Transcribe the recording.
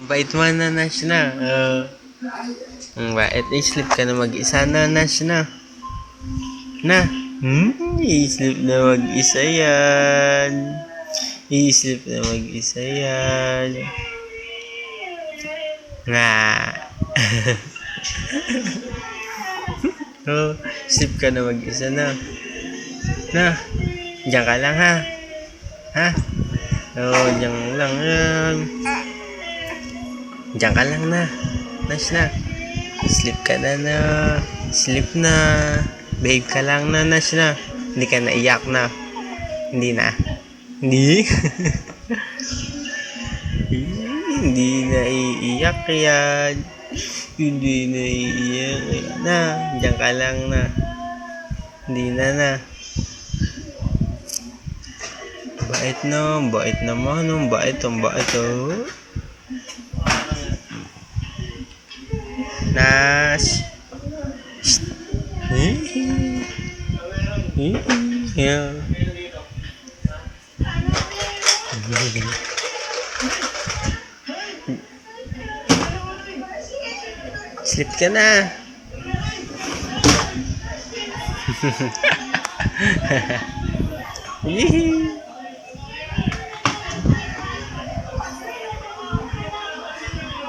Bait mo na, Nash na. Ang bait. I-sleep ka na mag-isa na, Nash na. Na. I-sleep na mag-isa yan. I-sleep na mag-isa yan. Na. Sleep ka na mag-isa na. Na. Diyan ka lang ha. Ha? Diyan lang yan. Diyan ka lang na. Nash na. Sleep ka na na. Sleep na. Behave ka lang na, Nash na. Hindi ka naiyak na. Hindi na. Hindi? Hindi na iiyak yan. Hindi na iiyak na. Diyan ka lang na. Hindi na na. Bait na. Bait naman. Ang bait. Ang bait. Oh. Nash. Yeah. Sleep ka na. Yee.